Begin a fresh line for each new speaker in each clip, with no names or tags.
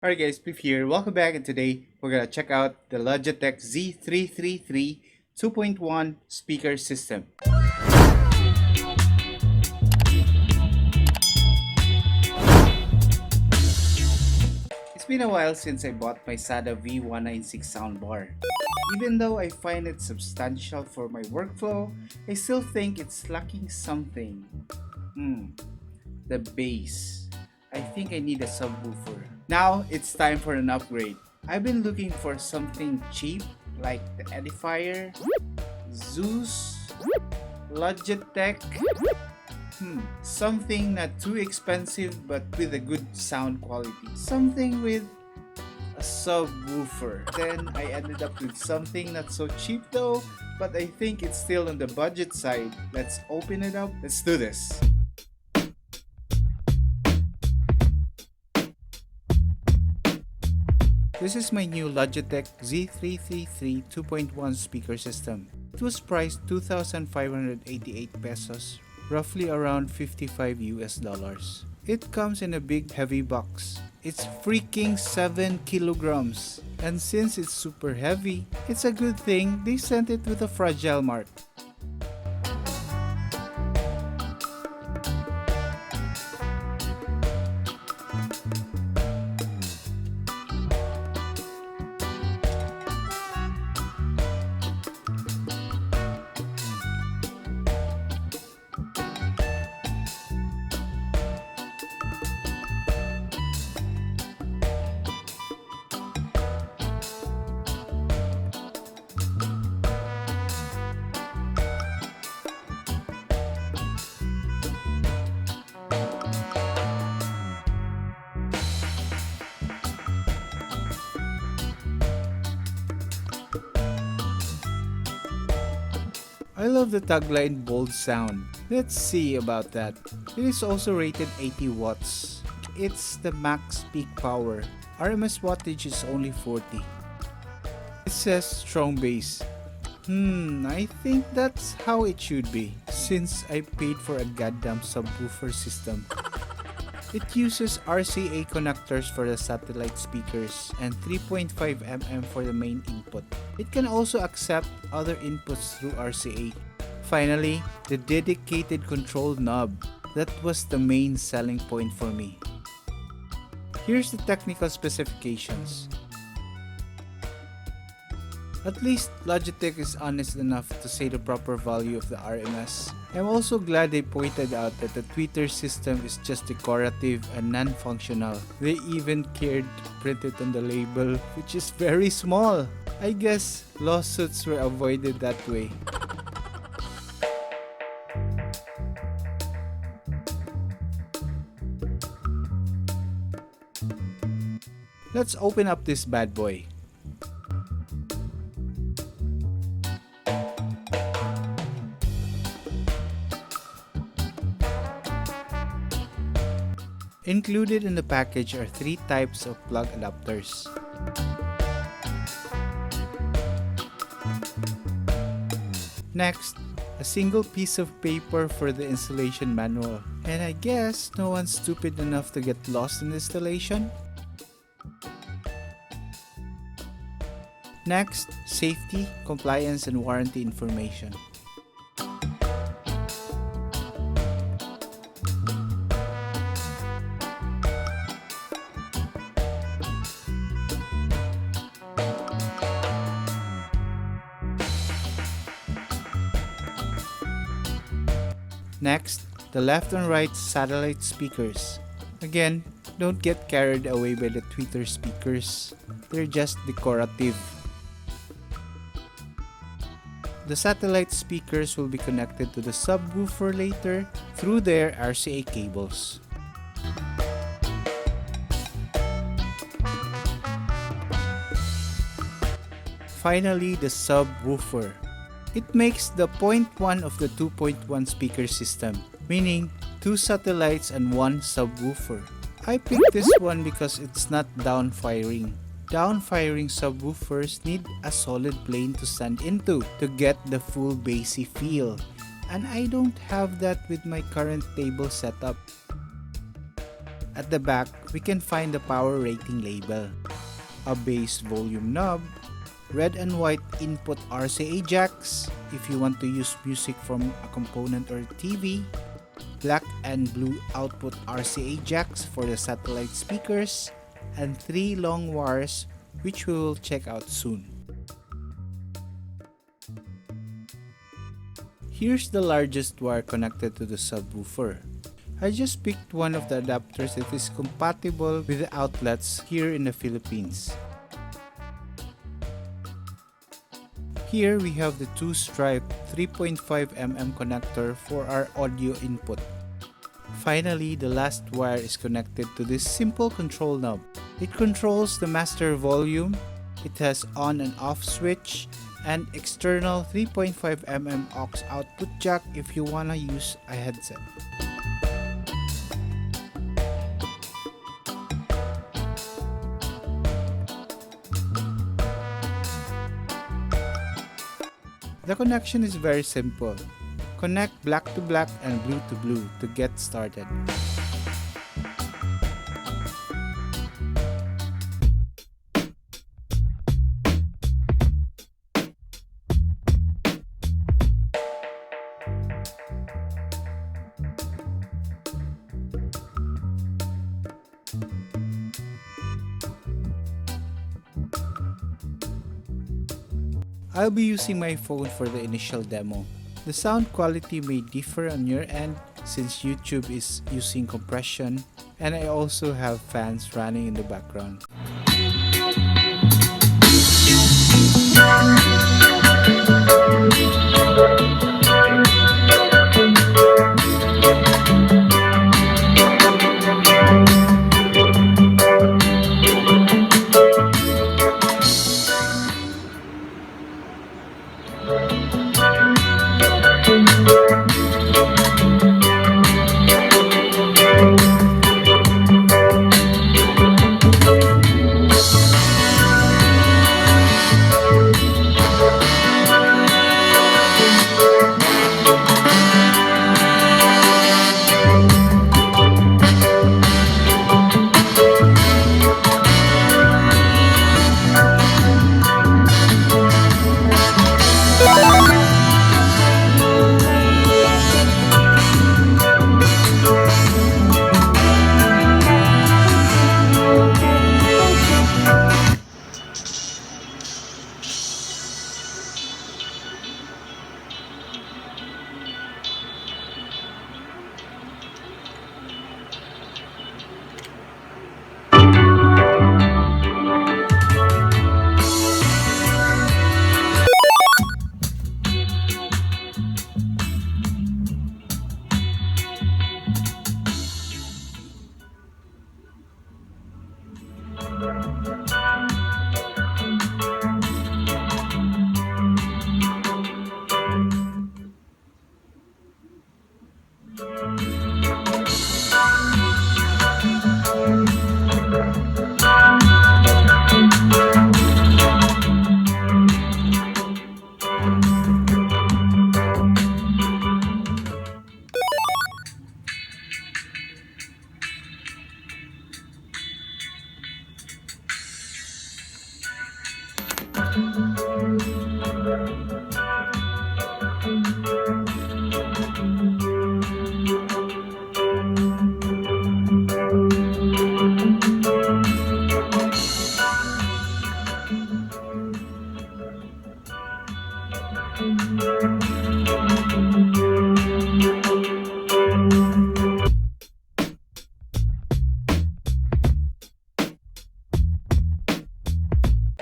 Alright guys, Spliff here. Welcome back, and today we're gonna check out the Logitech Z333 2.1 speaker system. It's been a while since I bought my SATA V196 soundbar. Even though I find it substantial for my workflow, I still think it's lacking something. The bass. I think I need a subwoofer. Now it's time for an upgrade. I've been looking for something cheap like the Edifier, Zeus, Logitech. Something not too expensive but with a good sound quality. Something with a subwoofer. Then I ended up with something not so cheap though, but I think it's still on the budget side. Let's open it up. Let's do this. This is my new Logitech Z333 2.1 speaker system. It was priced 2,588 pesos, roughly around 55 US dollars. It comes in a big heavy box. It's freaking 7 kilograms. And since it's super heavy, it's a good thing they sent it with a fragile mark. I love the tagline bold sound. Let's see about that. It is also rated 80 watts. It's the max peak power. RMS wattage is only 40. It says strong bass. I think that's how it should be, since I paid for a goddamn subwoofer system. It uses RCA connectors for the satellite speakers and 3.5mm for the main input. It can also accept other inputs through RCA. Finally, the dedicated control knob. That was the main selling point for me. Here's the technical specifications. At least Logitech is honest enough to say the proper value of the RMS. I'm also glad they pointed out that the tweeter system is just decorative and non-functional. They even cared to print it on the label, which is very small. I guess lawsuits were avoided that way. Let's open up this bad boy. Included in the package are 3 types of plug adapters. Next, a single piece of paper for the installation manual. And I guess no one's stupid enough to get lost in the installation. Next, safety, compliance, and warranty information. Next, the left and right satellite speakers. Again, don't get carried away by the tweeter speakers. They're just decorative. The satellite speakers will be connected to the subwoofer later through their RCA cables. Finally, the subwoofer. It makes the 0.1 of the 2.1 speaker system, meaning 2 satellites and 1 subwoofer. I picked this one because it's not down-firing. Down-firing subwoofers need a solid plane to stand into to get the full bassy feel, and I don't have that with my current table setup. At the back, we can find the power rating label, a bass volume knob, red and white input RCA jacks if you want to use music from a component or TV, black and blue output RCA jacks for the satellite speakers, and 3 long wires which we will check out soon. Here's the largest wire connected to the subwoofer. I just picked one of the adapters that is compatible with the outlets here in the Philippines. Here we have the 2-stripe 3.5mm connector for our audio input. Finally, the last wire is connected to this simple control knob. It controls the master volume, it has on and off switch, and external 3.5mm aux output jack if you wanna use a headset. The connection is very simple. Connect black to black and blue to blue to get started. I'll be using my phone for the initial demo. The sound quality may differ on your end since YouTube is using compression, and I also have fans running in the background.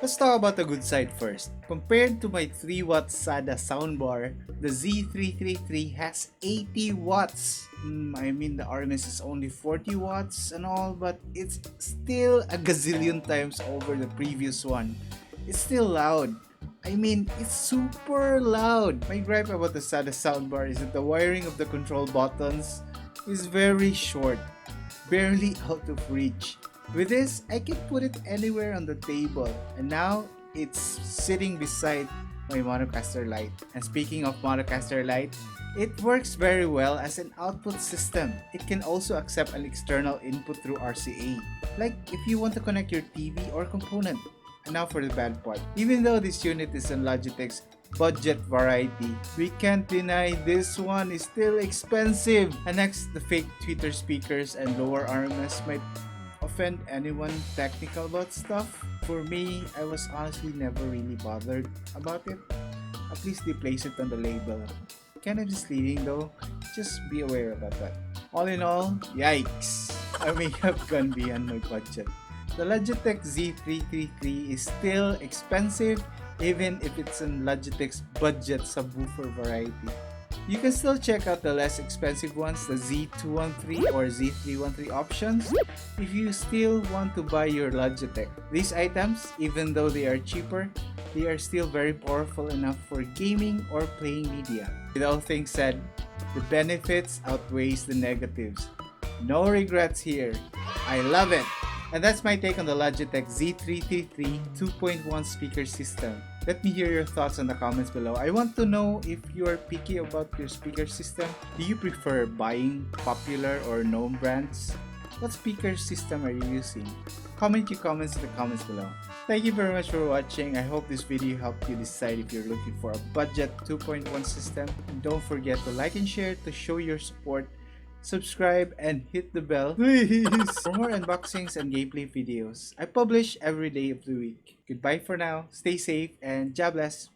Let's talk about the good side first. Compared to my 3-watt SADA soundbar, the Z333 has 80 watts. I mean, the RMS is only 40 watts and all, but it's still a gazillion times over the previous one. It's still loud. I mean, it's super loud. My gripe about the SADA soundbar is that the wiring of the control buttons is very short, barely out of reach. With this, I can put it anywhere on the table, and now it's sitting beside my Monocaster light. And speaking of Monocaster light, It works very well as an output system. It can also accept an external input through RCA, like if you want to connect your TV or component. And now for the bad part. Even though this unit is on Logitech's budget variety, we can't deny this one is still expensive. And next, the fake tweeter speakers and lower RMS might offend anyone technical about stuff. For me, I was honestly never really bothered about it. At least they place it on the label. Kind of misleading though, just be aware about that. All in all, yikes! I may have gone beyond my budget. The Logitech Z333 is still expensive even if it's in Logitech's budget subwoofer variety. You can still check out the less expensive ones, the Z213 or Z313 options, if you still want to buy your Logitech. These items, even though they are cheaper, they are still very powerful enough for gaming or playing media. With all things said, the benefits outweighs the negatives. No regrets here. I love it! And that's my take on the Logitech Z333 2.1 speaker system. Let me hear your thoughts in the comments below. I want to know if you are picky about your speaker system. Do you prefer buying popular or known brands? What speaker system are you using? Comment your comments in the comments below. Thank you very much for watching. I hope this video helped you decide if you're looking for a budget 2.1 system. And don't forget to like and share to show your support. Subscribe and hit the bell, please, for more unboxings and gameplay videos. I publish every day of the week. Goodbye for now, stay safe, and God bless.